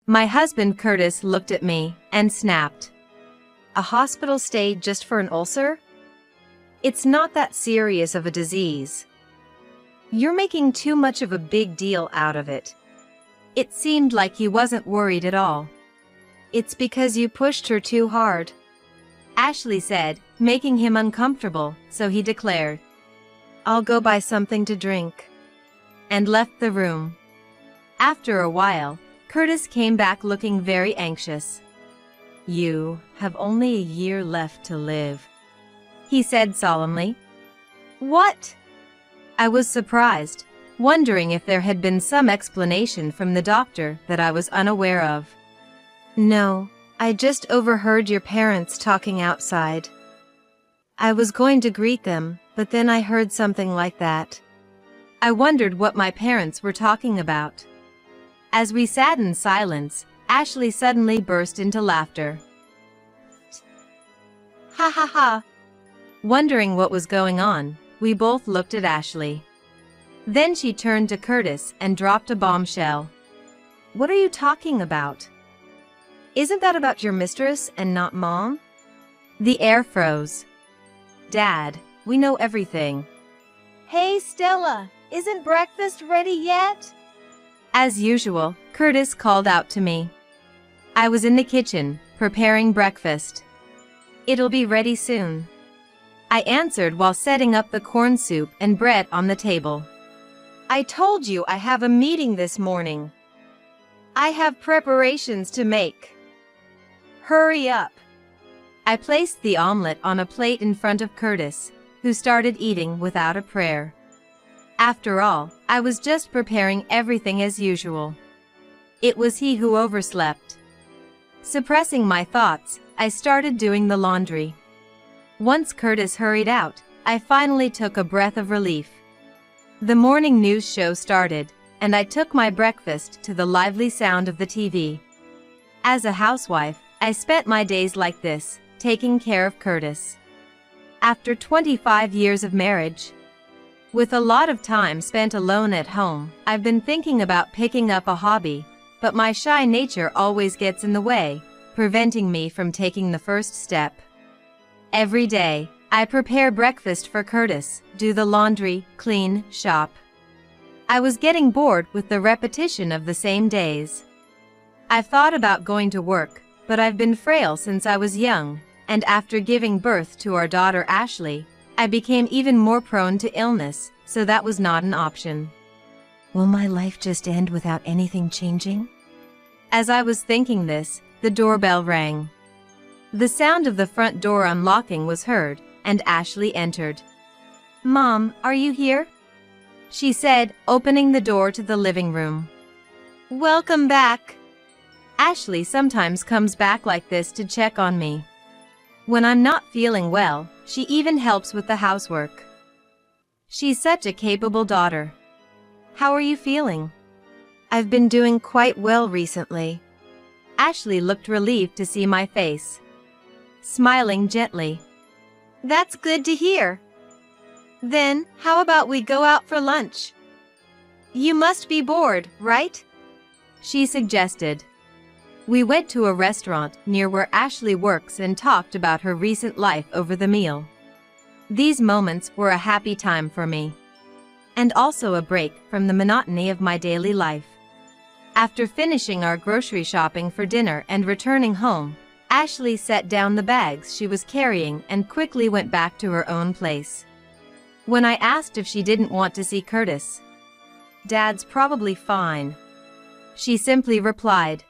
My husband Curtis looked at me and snapped. A hospital stay just for an ulcer? It's not that serious of a disease. You're making too much of a big deal out of it. It seemed like he wasn't worried at all. It's because you pushed her too hard, Ashley said, making him uncomfortable, so he declared, I'll go buy something to drink, and left the room. After a while, Curtis came back looking very anxious. You have only a year left to live, he said solemnly. What? I was surprised, wondering if there had been some explanation from the doctor that I was unaware of. No, I just overheard your parents talking outside. I was going to greet them, but then I heard something like that. I wondered what my parents were talking about. As we sat in silence, Ashley suddenly burst into laughter. Ha ha ha. Wondering what was going on, we both looked at Ashley. Then she turned to Curtis and dropped a bombshell. What are you talking about? Isn't that about your mistress and not Mom? The air froze. Dad, we know everything. Hey Stella, isn't breakfast ready yet? As usual, Curtis called out to me. I was in the kitchen, preparing breakfast. It'll be ready soon, I answered while setting up the corn soup and bread on the table. I told you I have a meeting this morning. I have preparations to make. Hurry up. I placed the omelet on a plate in front of Curtis, who started eating without a prayer. After all, I was just preparing everything as usual. It was he who overslept. Suppressing my thoughts, I started doing the laundry. Once Curtis hurried out, I finally took a breath of relief. The morning news show started, and I took my breakfast to the lively sound of the TV. As a housewife, I spent my days like this, taking care of Curtis. After 25 years of marriage, with a lot of time spent alone at home, I've been thinking about picking up a hobby, but my shy nature always gets in the way, preventing me from taking the first step. Every day, I prepare breakfast for Curtis, do the laundry, clean, shop. I was getting bored with the repetition of the same days. I've thought about going to work, but I've been frail since I was young, and after giving birth to our daughter Ashley, I became even more prone to illness, so that was not an option. Will my life just end without anything changing? As I was thinking this, the doorbell rang. The sound of the front door unlocking was heard, and Ashley entered. Mom, are you here? She said, opening the door to the living room. Welcome back. Ashley sometimes comes back like this to check on me. When I'm not feeling well, she even helps with the housework. She's such a capable daughter. How are you feeling? I've been doing quite well recently. Ashley looked relieved to see my face, smiling gently. That's good to hear. Then, how about we go out for lunch? You must be bored, right? She suggested. We went to a restaurant near where Ashley works and talked about her recent life over the meal. These moments were a happy time for me, and also a break from the monotony of my daily life. After finishing our grocery shopping for dinner and returning home, Ashley set down the bags she was carrying and quickly went back to her own place. When I asked if she didn't want to see Curtis, Dad's probably fine, she simply replied.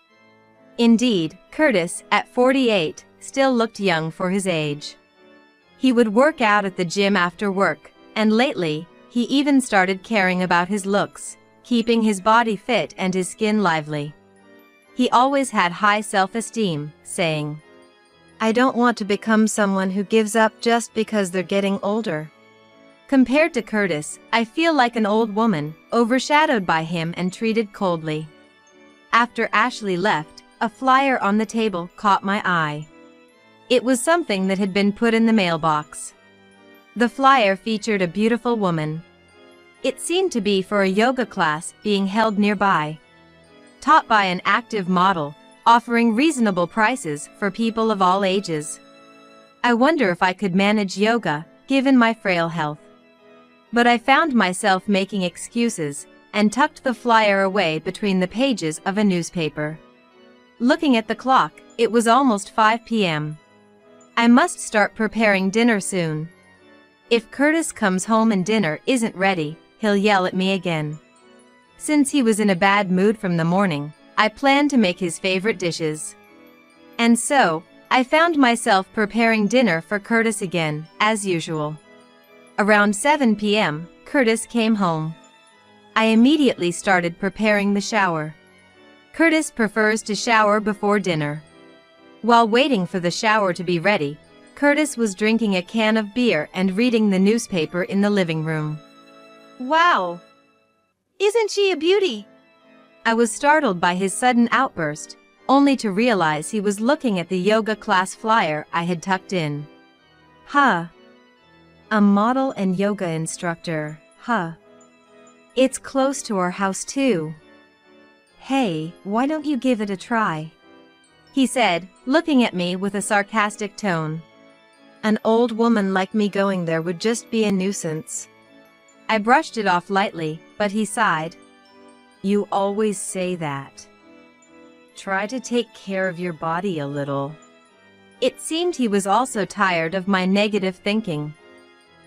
Indeed, Curtis, at 48, still looked young for his age. He would work out at the gym after work, and lately, he even started caring about his looks, keeping his body fit and his skin lively. He always had high self-esteem, saying, I don't want to become someone who gives up just because they're getting older. Compared to Curtis, I feel like an old woman, overshadowed by him and treated coldly. After Ashley left, a flyer on the table caught my eye. It was something that had been put in the mailbox. The flyer featured a beautiful woman. It seemed to be for a yoga class being held nearby. taught by an active model, offering reasonable prices for people of all ages. I wonder if I could manage yoga, given my frail health. But I found myself making excuses and tucked the flyer away between the pages of a newspaper. Looking at the clock, it was almost 5 p.m. I must start preparing dinner soon. If Curtis comes home and dinner isn't ready, he'll yell at me again. Since he was in a bad mood from the morning, I planned to make his favorite dishes. And so, I found myself preparing dinner for Curtis again, as usual. Around 7 p.m., Curtis came home. I immediately started preparing the shower. Curtis prefers to shower before dinner. While waiting for the shower to be ready, Curtis was drinking a can of beer and reading the newspaper in the living room. Wow! Isn't she a beauty? I was startled by his sudden outburst, only to realize he was looking at the yoga class flyer I had tucked in. Huh. A model and yoga instructor, huh. It's close to our house too. Hey, why don't you give it a try? He said, looking at me with a sarcastic tone. An old woman like me going there would just be a nuisance. I brushed it off lightly, but he sighed. You always say that. Try to take care of your body a little. It seemed he was also tired of my negative thinking.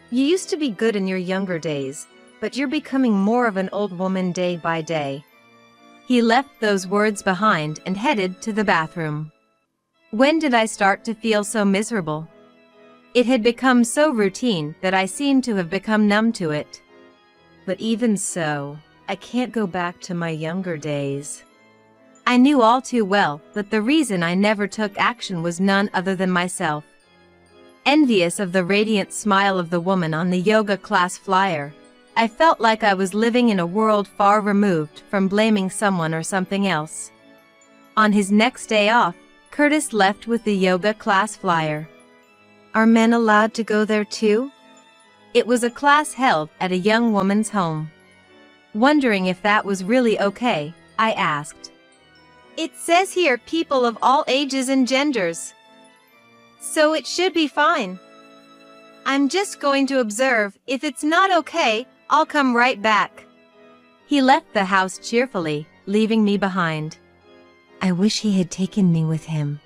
You used to be good in your younger days, but you're becoming more of an old woman day by day. He left those words behind and headed to the bathroom. When did I start to feel so miserable? It had become so routine that I seemed to have become numb to it. But even so, I can't go back to my younger days. I knew all too well that the reason I never took action was none other than myself. Envious of the radiant smile of the woman on the yoga class flyer, I felt like I was living in a world far removed from blaming someone or something else. On his next day off, Curtis left with the yoga class flyer. Are men allowed to go there too? It was a class held at a young woman's home. Wondering if that was really okay, I asked. It says here people of all ages and genders. So it should be fine. I'm just going to observe. If it's not okay, I'll come right back. He left the house cheerfully, leaving me behind. I wish he had taken me with him.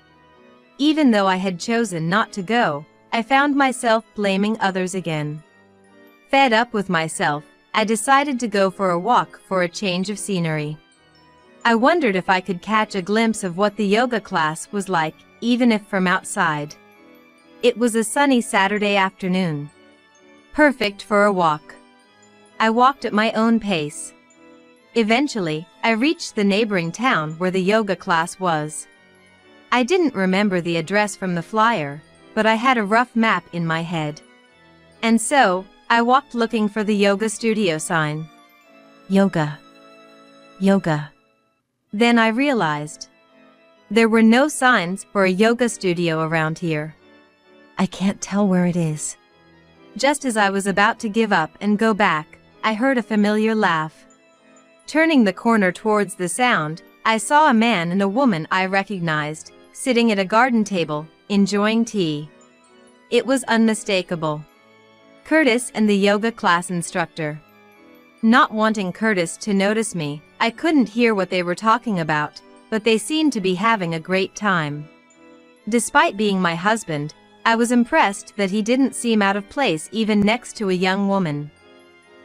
Even though I had chosen not to go, I found myself blaming others again. Fed up with myself, I decided to go for a walk for a change of scenery. I wondered if I could catch a glimpse of what the yoga class was like, even if from outside. It was a sunny Saturday afternoon. Perfect for a walk. I walked at my own pace. Eventually, I reached the neighboring town where the yoga class was. I didn't remember the address from the flyer, but I had a rough map in my head. And so, I walked looking for the yoga studio sign. Yoga. Yoga. Then I realized. There were no signs for a yoga studio around here. I can't tell where it is. Just as I was about to give up and go back, I heard a familiar laugh. Turning the corner towards the sound, I saw a man and a woman I recognized, sitting at a garden table, enjoying tea. It was unmistakable. Curtis and the yoga class instructor. Not wanting Curtis to notice me, I couldn't hear what they were talking about, but they seemed to be having a great time. Despite being my husband, I was impressed that he didn't seem out of place even next to a young woman.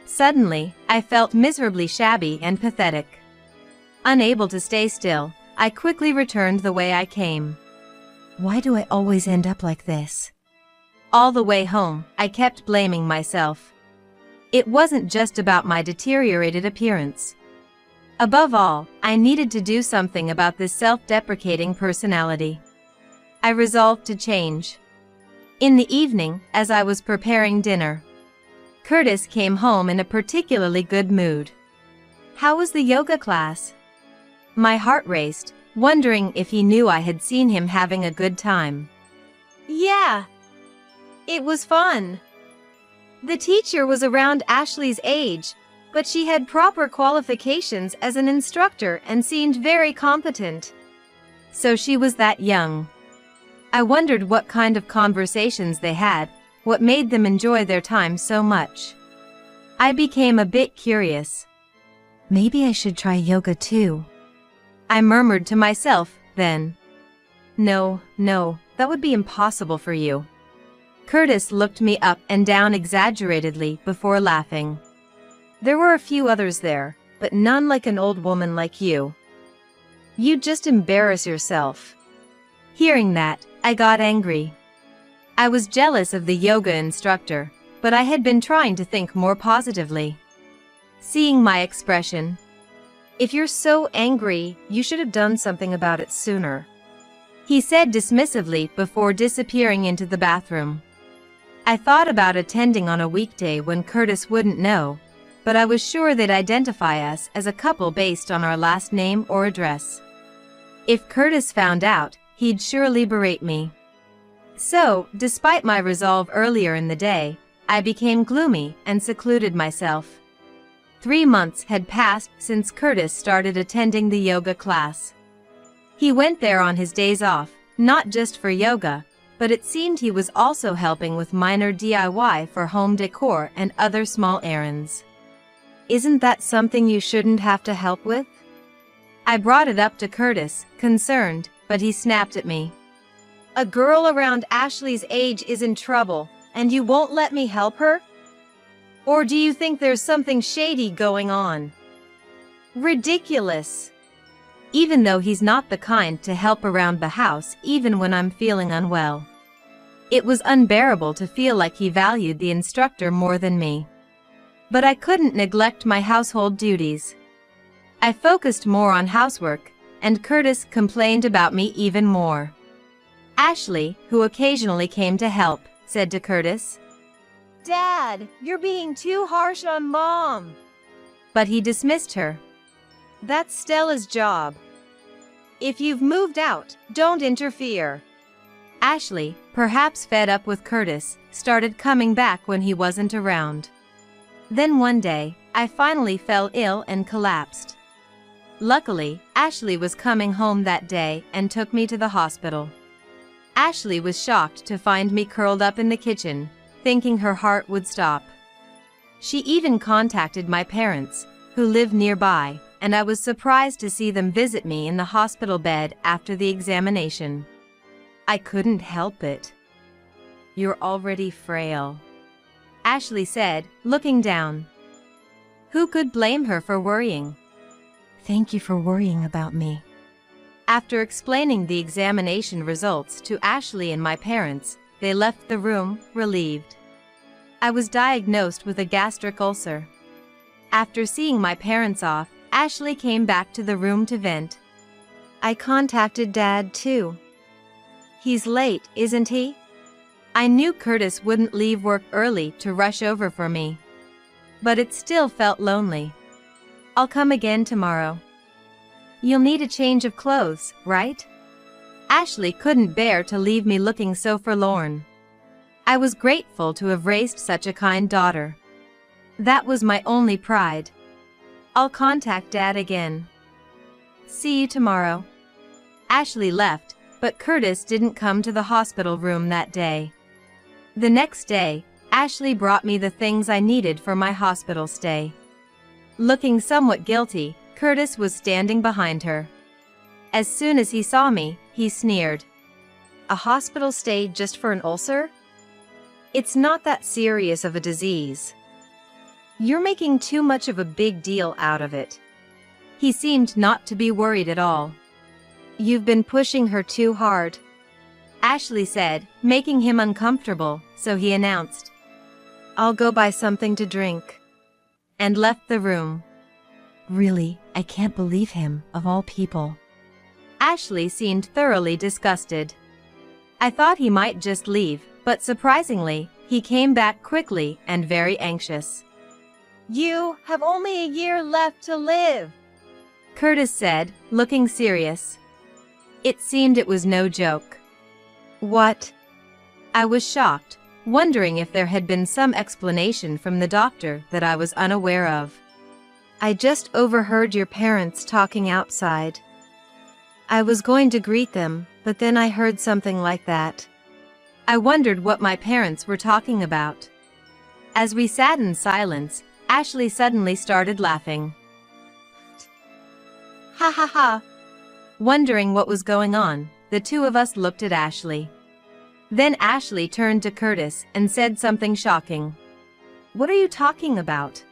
Suddenly, I felt miserably shabby and pathetic. Unable to stay still, I quickly returned the way I came. Why do I always end up like this? All the way home, I kept blaming myself. It wasn't just about my deteriorated appearance. Above all, I needed to do something about this self-deprecating personality. I resolved to change. In the evening, as I was preparing dinner, Curtis came home in a particularly good mood. How was the yoga class? My heart raced, wondering if he knew I had seen him having a good time. Yeah. It was fun. The teacher was around Ashley's age, but she had proper qualifications as an instructor and seemed very competent. So she was that young. I wondered what kind of conversations they had, what made them enjoy their time so much. I became a bit curious. Maybe I should try yoga too, I murmured to myself then. No, that would be impossible for you. Curtis looked me up and down exaggeratedly before laughing. There were a few others there, but none like an old woman like you. You'd just embarrass yourself. Hearing that, I got angry. I was jealous of the yoga instructor, but I had been trying to think more positively. Seeing my expression, "If you're so angry, you should have done something about it sooner," he said dismissively before disappearing into the bathroom. I thought about attending on a weekday when Curtis wouldn't know, but I was sure they'd identify us as a couple based on our last name or address. If Curtis found out, he'd surely berate me. So, despite my resolve earlier in the day, I became gloomy and secluded myself. 3 months had passed since Curtis started attending the yoga class. He went there on his days off, not just for yoga, but it seemed he was also helping with minor DIY for home decor and other small errands. Isn't that something you shouldn't have to help with? I brought it up to Curtis, concerned, but he snapped at me. A girl around Ashley's age is in trouble, and you won't let me help her? Or do you think there's something shady going on? Ridiculous. Even though he's not the kind to help around the house even when I'm feeling unwell. It was unbearable to feel like he valued the instructor more than me. But I couldn't neglect my household duties. I focused more on housework, and Curtis complained about me even more. Ashley, who occasionally came to help, said to Curtis, "Dad, you're being too harsh on Mom." But he dismissed her. That's Stella's job. If you've moved out, don't interfere. Ashley, perhaps fed up with Curtis, started coming back when he wasn't around. Then one day, I finally fell ill and collapsed. Luckily, Ashley was coming home that day and took me to the hospital. Ashley was shocked to find me curled up in the kitchen, thinking her heart would stop. She even contacted my parents, who live nearby, and I was surprised to see them visit me in the hospital bed after the examination. I couldn't help it. "You're already frail," Ashley said, looking down. Who could blame her for worrying? "Thank you for worrying about me." After explaining the examination results to Ashley and my parents, they left the room, relieved. I was diagnosed with a gastric ulcer. After seeing my parents off, Ashley came back to the room to vent. I contacted Dad too. He's late, isn't he? I knew Curtis wouldn't leave work early to rush over for me. But it still felt lonely. "I'll come again tomorrow." "You'll need a change of clothes, right?" Ashley couldn't bear to leave me looking so forlorn. I was grateful to have raised such a kind daughter. That was my only pride. "I'll contact Dad again." "See you tomorrow." Ashley left, but Curtis didn't come to the hospital room that day. The next day, Ashley brought me the things I needed for my hospital stay. Looking somewhat guilty, Curtis was standing behind her. As soon as he saw me, he sneered. "A hospital stay just for an ulcer? It's not that serious of a disease. You're making too much of a big deal out of it." He seemed not to be worried at all. "You've been pushing her too hard," Ashley said, making him uncomfortable, so he announced, "I'll go buy something to drink," and left the room. Really, I can't believe him, of all people. Ashley seemed thoroughly disgusted. I thought he might just leave, but surprisingly, he came back quickly and very anxious. "You have only a year left to live," Curtis said, looking serious. It seemed it was no joke. "What?" I was shocked, wondering if there had been some explanation from the doctor that I was unaware of. I just overheard your parents talking outside. I was going to greet them, but then I heard something like that. I wondered what my parents were talking about. As we sat in silence, Ashley suddenly started laughing. Ha ha ha. Wondering what was going on, the two of us looked at Ashley. Then Ashley turned to Curtis and said something shocking. What are you talking about?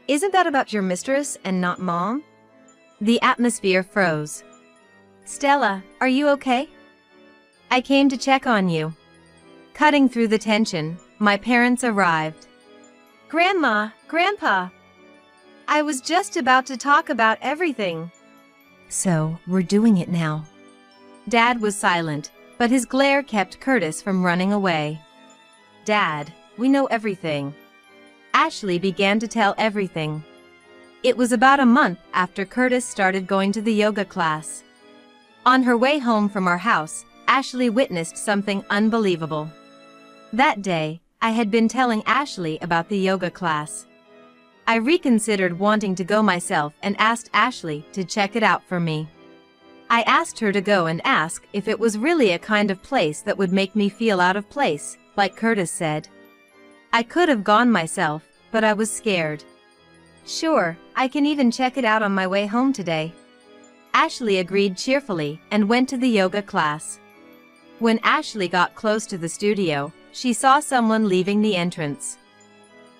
Isn't that about your mistress and not Mom? The atmosphere froze. Stella, are you okay? I came to check on you. Cutting through the tension, my parents arrived. Grandma, Grandpa. I was just about to talk about everything. So, we're doing it now. Dad was silent, but his glare kept Curtis from running away. Dad, we know everything. Ashley began to tell everything. It was about a month after Curtis started going to the yoga class. On her way home from our house, Ashley witnessed something unbelievable. That day, I had been telling Ashley about the yoga class. I reconsidered wanting to go myself and asked Ashley to check it out for me. I asked her to go and ask if it was really a kind of place that would make me feel out of place, like Curtis said. I could have gone myself, but I was scared. Sure, I can even check it out on my way home today. Ashley agreed cheerfully and went to the yoga class. When Ashley got close to the studio, she saw someone leaving the entrance.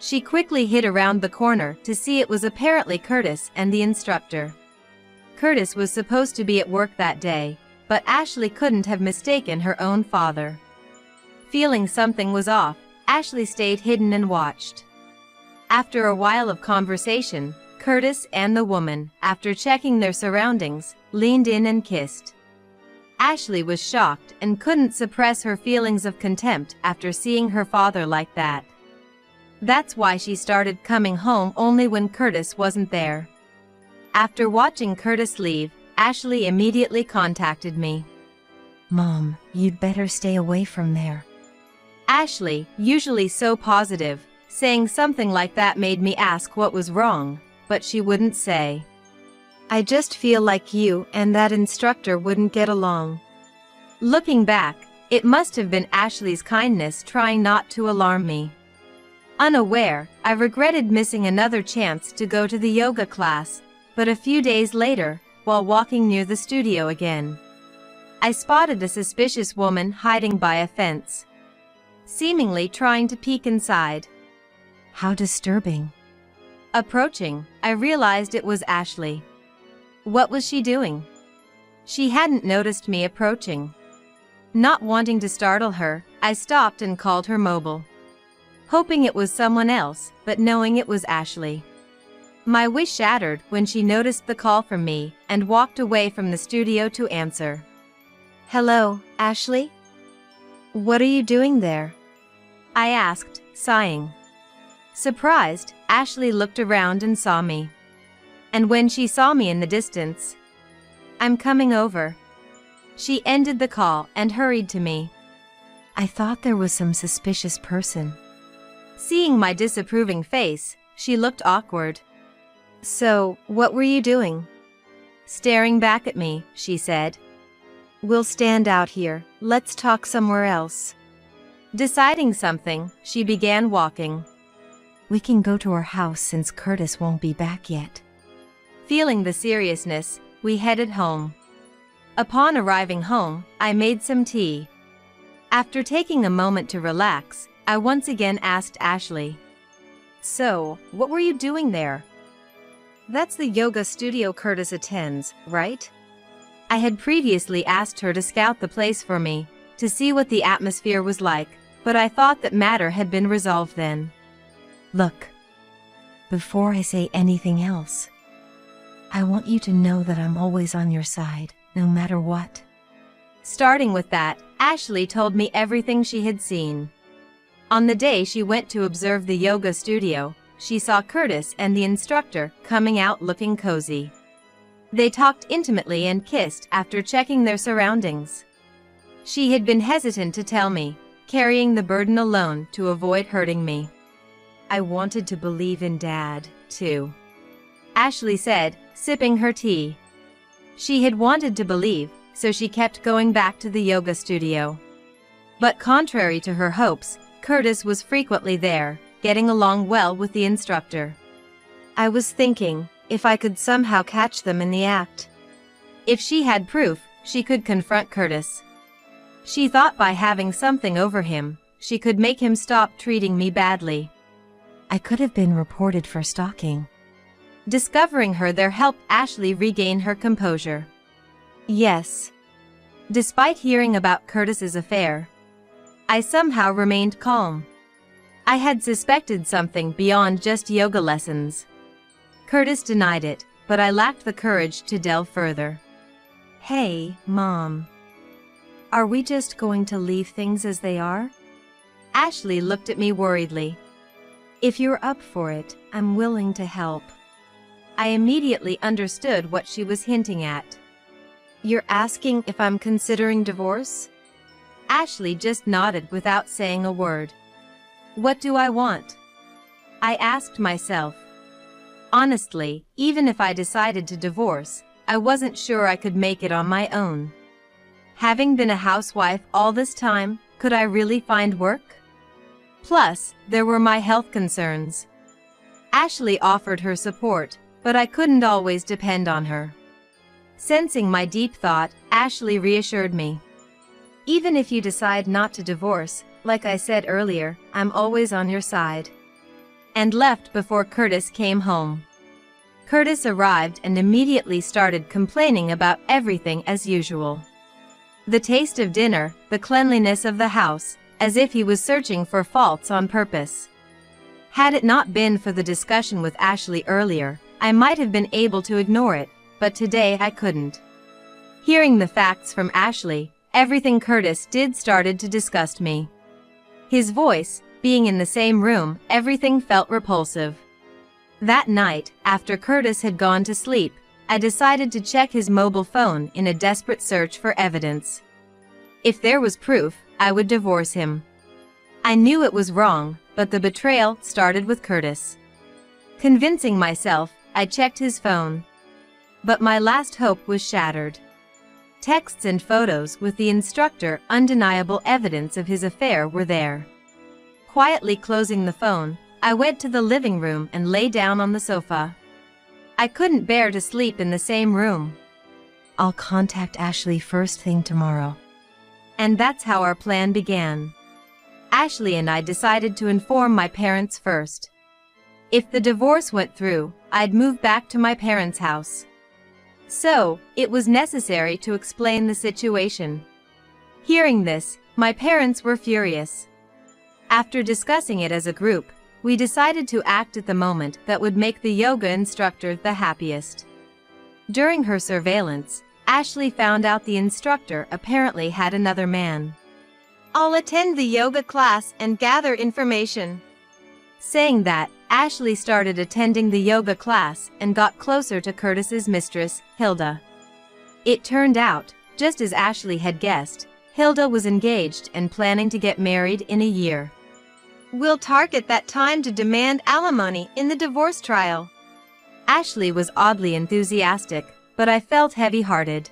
She quickly hid around the corner to see it was apparently Curtis and the instructor. Curtis was supposed to be at work that day, but Ashley couldn't have mistaken her own father. Feeling something was off, Ashley stayed hidden and watched. After a while of conversation, Curtis and the woman, after checking their surroundings, leaned in and kissed. Ashley was shocked and couldn't suppress her feelings of contempt after seeing her father like that. That's why she started coming home only when Curtis wasn't there. After watching Curtis leave, Ashley immediately contacted me. Mom, you'd better stay away from there. Ashley, usually so positive, saying something like that made me ask what was wrong, but she wouldn't say. I just feel like you and that instructor wouldn't get along. Looking back, it must have been Ashley's kindness trying not to alarm me. Unaware, I regretted missing another chance to go to the yoga class, but a few days later, while walking near the studio again, I spotted a suspicious woman hiding by a fence, seemingly trying to peek inside. How disturbing. Approaching, I realized it was Ashley. What was she doing? She hadn't noticed me approaching. Not wanting to startle her, I stopped and called her mobile, hoping it was someone else, but knowing it was Ashley. My wish shattered when she noticed the call from me and walked away from the studio to answer. Hello, Ashley? What are you doing there? I asked, sighing. Surprised, Ashley looked around and saw me. And when she saw me in the distance, I'm coming over. She ended the call and hurried to me. I thought there was some suspicious person. Seeing my disapproving face, she looked awkward. So, what were you doing? Staring back at me, she said. We'll stand out here, let's talk somewhere else. Deciding something, she began walking. We can go to our house since Curtis won't be back yet. Feeling the seriousness, we headed home. Upon arriving home, I made some tea. After taking a moment to relax, I once again asked Ashley. So, what were you doing there? That's the yoga studio Curtis attends, right? I had previously asked her to scout the place for me, to see what the atmosphere was like, but I thought that matter had been resolved then. Look, before I say anything else, I want you to know that I'm always on your side, no matter what. Starting with that, Ashley told me everything she had seen. On the day she went to observe the yoga studio, she saw Curtis and the instructor coming out looking cozy. They talked intimately and kissed after checking their surroundings. She had been hesitant to tell me, carrying the burden alone to avoid hurting me. I wanted to believe in Dad, too. Ashley said, sipping her tea. She had wanted to believe, so she kept going back to the yoga studio. But contrary to her hopes, Curtis was frequently there, getting along well with the instructor. I was thinking, if I could somehow catch them in the act. If she had proof, she could confront Curtis. She thought by having something over him, she could make him stop treating me badly. I could have been reported for stalking. Discovering her there helped Ashley regain her composure. Yes. Despite hearing about Curtis's affair, I somehow remained calm. I had suspected something beyond just yoga lessons. Curtis denied it, but I lacked the courage to delve further. Hey, Mom. Are we just going to leave things as they are? Ashley looked at me worriedly. If you're up for it, I'm willing to help. I immediately understood what she was hinting at. You're asking if I'm considering divorce? Ashley just nodded without saying a word. What do I want? I asked myself. Honestly, even if I decided to divorce, I wasn't sure I could make it on my own. Having been a housewife all this time, could I really find work? Plus, there were my health concerns. Ashley offered her support, but I couldn't always depend on her. Sensing my deep thought, Ashley reassured me. Even if you decide not to divorce, like I said earlier, I'm always on your side. And left before Curtis came home. Curtis arrived and immediately started complaining about everything as usual. The taste of dinner, the cleanliness of the house, as if he was searching for faults on purpose. Had it not been for the discussion with Ashley earlier, I might have been able to ignore it, but today I couldn't. Hearing the facts from Ashley, everything Curtis did started to disgust me. His voice, being in the same room, everything felt repulsive. That night, after Curtis had gone to sleep, I decided to check his mobile phone in a desperate search for evidence. If there was proof, I would divorce him. I knew it was wrong, but the betrayal started with Curtis. Convincing myself, I checked his phone. But my last hope was shattered. Texts and photos with the instructor, undeniable evidence of his affair, were there. Quietly closing the phone, I went to the living room and lay down on the sofa. I couldn't bear to sleep in the same room. I'll contact Ashley first thing tomorrow. And that's how our plan began. Ashley and I decided to inform my parents first. If the divorce went through, I'd move back to my parents' house. So, it was necessary to explain the situation. Hearing this, my parents were furious. After discussing it as a group, we decided to act at the moment that would make the yoga instructor the happiest. During her surveillance, Ashley found out the instructor apparently had another man. I'll attend the yoga class and gather information. Saying that, Ashley started attending the yoga class and got closer to Curtis's mistress, Hilda. It turned out, just as Ashley had guessed, Hilda was engaged and planning to get married in a year. We'll target that time to demand alimony in the divorce trial. Ashley was oddly enthusiastic, but I felt heavy-hearted.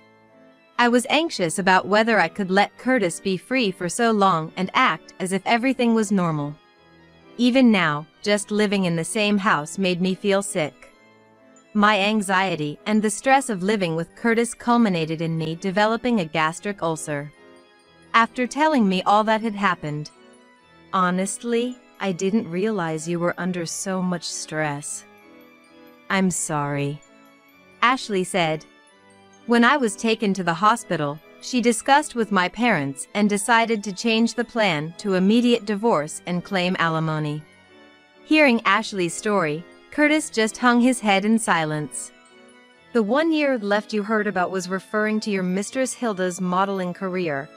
I was anxious about whether I could let Curtis be free for so long and act as if everything was normal. Even now, just living in the same house made me feel sick. My anxiety and the stress of living with Curtis culminated in me developing a gastric ulcer. After telling me all that had happened, honestly, I didn't realize you were under so much stress. I'm sorry, Ashley said. When I was taken to the hospital, she discussed with my parents and decided to change the plan to immediate divorce and claim alimony. Hearing Ashley's story, Curtis just hung his head in silence. The 1 year left you heard about was referring to your mistress Hilda's modeling career.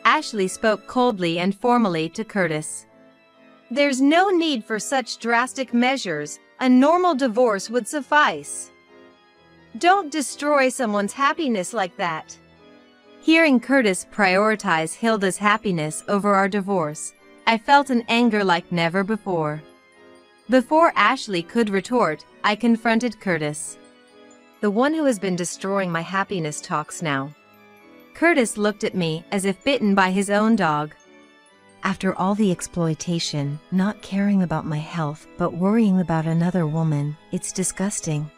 Ashley spoke coldly and formally to Curtis. There's no need for such drastic measures. A normal divorce would suffice. Don't destroy someone's happiness like that. Hearing Curtis prioritize Hilda's happiness over our divorce, I felt an anger like never before. Before Ashley could retort, I confronted Curtis. The one who has been destroying my happiness talks now. Curtis looked at me as if bitten by his own dog. After all the exploitation, not caring about my health, but worrying about another woman, it's disgusting.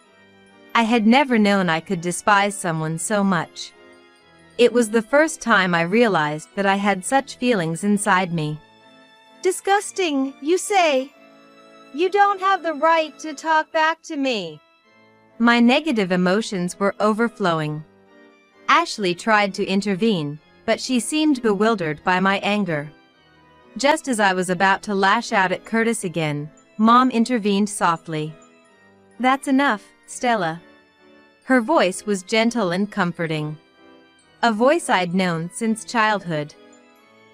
I had never known I could despise someone so much. It was the first time I realized that I had such feelings inside me. Disgusting, you say? You don't have the right to talk back to me. My negative emotions were overflowing. Ashley tried to intervene, but she seemed bewildered by my anger. Just as I was about to lash out at Curtis again, Mom intervened softly. That's enough, Stella. Her voice was gentle and comforting. A voice I'd known since childhood.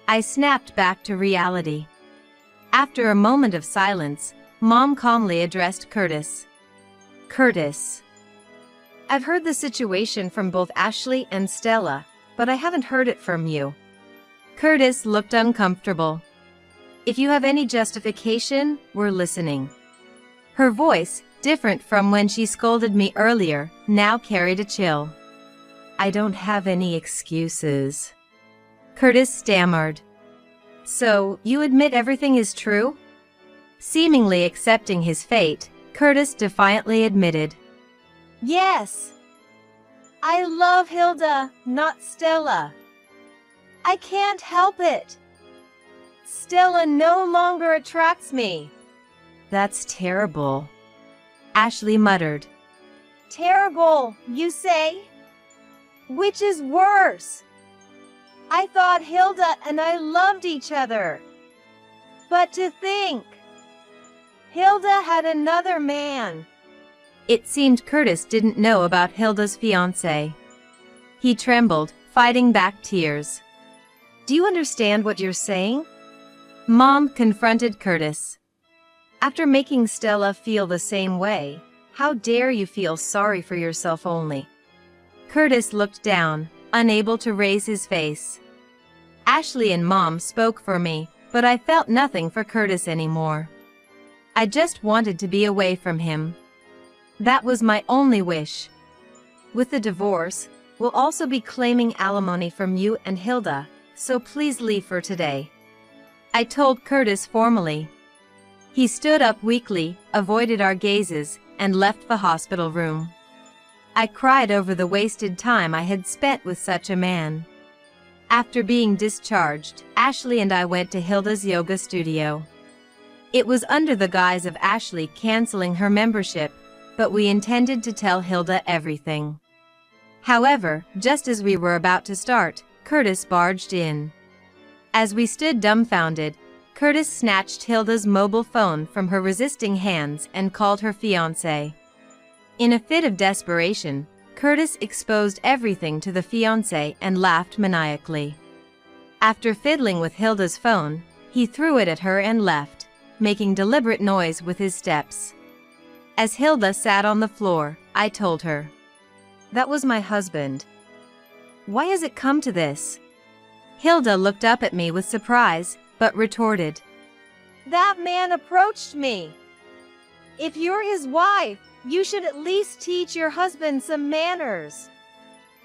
I snapped back to reality. After a moment of silence, Mom calmly addressed Curtis. Curtis. I've heard the situation from both Ashley and Stella, but I haven't heard it from you. Curtis looked uncomfortable. If you have any justification, we're listening. Her voice, different from when she scolded me earlier, now carried a chill. I don't have any excuses. Curtis stammered. So, you admit everything is true? Seemingly accepting his fate, Curtis defiantly admitted. Yes. I love Hilda, not Stella. I can't help it. Stella no longer attracts me. That's terrible. Ashley muttered. Terrible, you say? Which is worse? I thought Hilda and I loved each other. But to think, Hilda had another man. It seemed Curtis didn't know about Hilda's fiancé. He trembled, fighting back tears. Do you understand what you're saying? Mom confronted Curtis. After making Stella feel the same way, how dare you feel sorry for yourself only? Curtis looked down, unable to raise his face. Ashley and Mom spoke for me, but I felt nothing for Curtis anymore. I just wanted to be away from him. That was my only wish. With the divorce, we'll also be claiming alimony from you and Hilda, so please leave for today. I told Curtis formally. He stood up weakly, avoided our gazes, and left the hospital room. I cried over the wasted time I had spent with such a man. After being discharged, Ashley and I went to Hilda's yoga studio. It was under the guise of Ashley canceling her membership, but we intended to tell Hilda everything. However, just as we were about to start, Curtis barged in. As we stood dumbfounded, Curtis snatched Hilda's mobile phone from her resisting hands and called her fiancé. In a fit of desperation, Curtis exposed everything to the fiancé and laughed maniacally. After fiddling with Hilda's phone, he threw it at her and left, making deliberate noise with his steps. As Hilda sat on the floor, I told her. That was my husband. Why has it come to this? Hilda looked up at me with surprise, but retorted. That man approached me. If you're his wife, you should at least teach your husband some manners.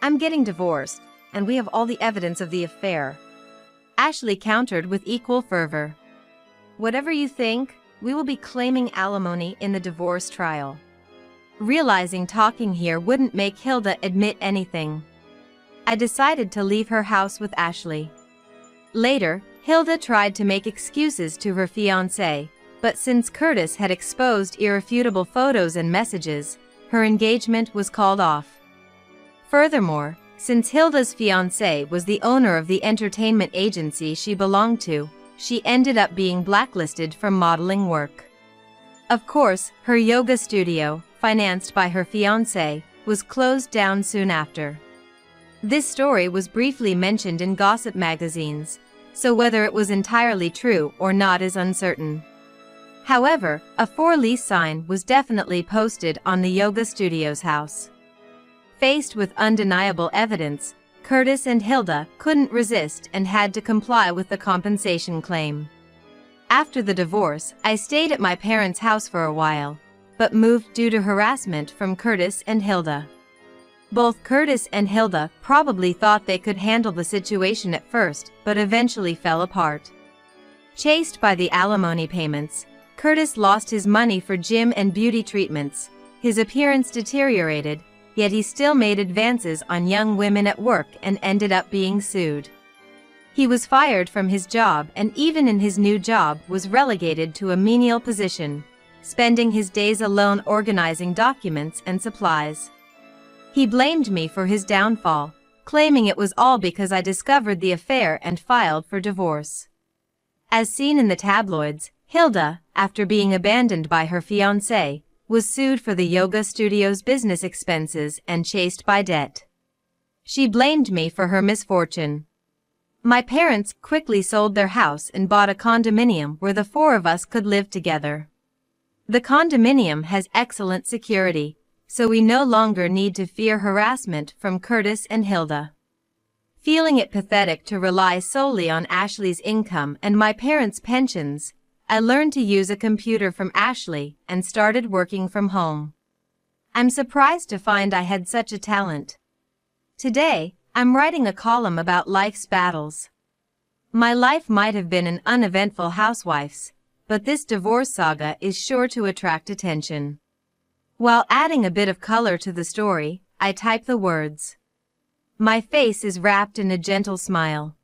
I'm getting divorced, and we have all the evidence of the affair. Ashley countered with equal fervor. Whatever you think, we will be claiming alimony in the divorce trial. Realizing talking here wouldn't make Hilda admit anything, I decided to leave her house with Ashley. Later, Hilda tried to make excuses to her fiancé, but since Curtis had exposed irrefutable photos and messages, her engagement was called off. Furthermore, since Hilda's fiancé was the owner of the entertainment agency she belonged to, she ended up being blacklisted from modeling work. Of course, her yoga studio, financed by her fiancé, was closed down soon after. This story was briefly mentioned in gossip magazines, so whether it was entirely true or not is uncertain. However, a for-lease sign was definitely posted on the yoga studio's house. Faced with undeniable evidence, Curtis and Hilda couldn't resist and had to comply with the compensation claim. After the divorce, I stayed at my parents' house for a while, but moved due to harassment from Curtis and Hilda. Both Curtis and Hilda probably thought they could handle the situation at first, but eventually fell apart. Chased by the alimony payments, Curtis lost his money for gym and beauty treatments, his appearance deteriorated, yet he still made advances on young women at work and ended up being sued. He was fired from his job and even in his new job was relegated to a menial position, spending his days alone organizing documents and supplies. He blamed me for his downfall, claiming it was all because I discovered the affair and filed for divorce. As seen in the tabloids, Hilda, after being abandoned by her fiancé, was sued for the yoga studio's business expenses and chased by debt. She blamed me for her misfortune. My parents quickly sold their house and bought a condominium where the four of us could live together. The condominium has excellent security, so we no longer need to fear harassment from Curtis and Hilda. Feeling it pathetic to rely solely on Ashley's income and my parents' pensions, I learned to use a computer from Ashley and started working from home. I'm surprised to find I had such a talent. Today, I'm writing a column about life's battles. My life might have been an uneventful housewife's, but this divorce saga is sure to attract attention. While adding a bit of color to the story, I type the words. My face is wrapped in a gentle smile.